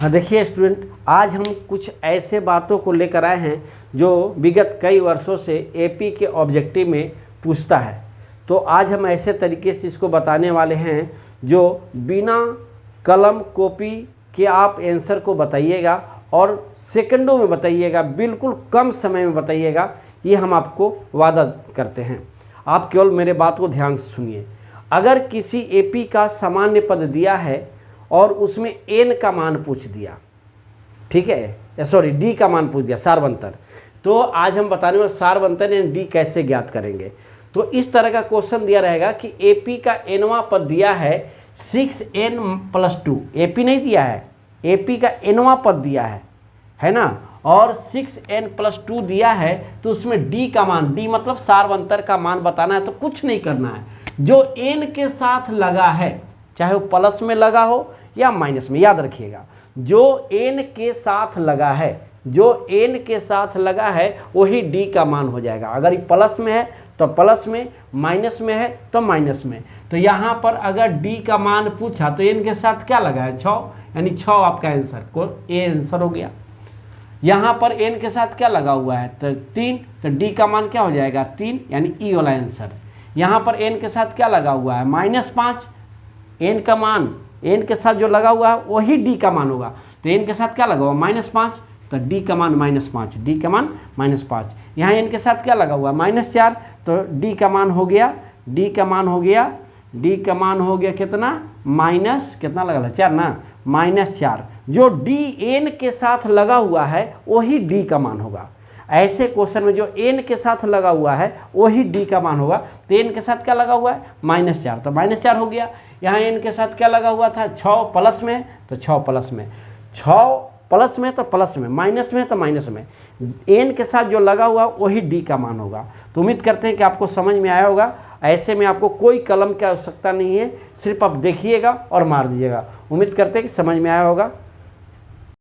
हाँ देखिए स्टूडेंट, आज हम कुछ ऐसे बातों को लेकर आए हैं जो विगत कई वर्षों से एपी के ऑब्जेक्टिव में पूछता है। तो आज हम ऐसे तरीके से इसको बताने वाले हैं जो बिना कलम कॉपी के आप आंसर को बताइएगा और सेकंडों में बताइएगा, बिल्कुल कम समय में बताइएगा, ये हम आपको वादा करते हैं। आप केवल मेरे बात को ध्यान से सुनिए। अगर किसी एपी का सामान्य पद दिया है और उसमें एन का मान पूछ दिया, ठीक है, सॉरी डी का मान पूछ दिया, सार्वंतर, तो आज हम बताने वाले सार्वंतर यानी डी कैसे ज्ञात करेंगे। तो इस तरह का क्वेश्चन दिया रहेगा कि एपी का एनवा पद दिया है 6n+2, एपी नहीं दिया है, एपी का एनवा पद दिया है ना, और 6n+2 दिया है, तो उसमें डी का मान, डी मतलब सार्वंतर का मान बताना है। तो कुछ नहीं करना है, जो एन के साथ लगा है, चाहे वो प्लस में लगा हो या माइनस में, याद रखिएगा, जो एन के साथ लगा है, जो एन के साथ लगा है वही डी का मान हो जाएगा। अगर ये प्लस में है तो प्लस में, माइनस में है तो माइनस में। तो यहाँ पर अगर डी का मान पूछा तो एन के साथ क्या लगा है, 6, यानी 6 आपका आंसर को ए आंसर हो गया। यहाँ पर एन के साथ क्या लगा हुआ है तो 3, तो डी का मान क्या हो जाएगा 3, यानी ई वाला आंसर। यहाँ पर एन के साथ क्या लगा हुआ है -5, एन का मान, एन के साथ जो लगा हुआ है वही डी का मान होगा। तो एन के साथ क्या लगा हुआ -5, तो डी का मान -5, डी का मान -5। यहाँ एन के साथ क्या लगा हुआ -4, तो डी का मान हो गया, डी का मान हो गया, डी का मान हो गया कितना, माइनस कितना लगा, 4 ना, -4। जो डी एन के साथ लगा हुआ है वही डी का मान होगा। ऐसे क्वेश्चन में जो एन के साथ लगा हुआ है वही डी का मान होगा। तो एन के साथ क्या लगा हुआ है -4, तो -4 हो गया। यहाँ एन के साथ क्या लगा हुआ था 6 प्लस में, तो 6 प्लस में, 6 प्लस में तो प्लस में, माइनस में तो माइनस में, एन के साथ जो लगा हुआ वही डी का मान होगा। तो उम्मीद करते हैं कि आपको समझ में आया होगा। ऐसे में आपको कोई कलम की आवश्यकता नहीं है, सिर्फ आप देखिएगा और मार दीजिएगा। उम्मीद करते हैं कि समझ में आया होगा।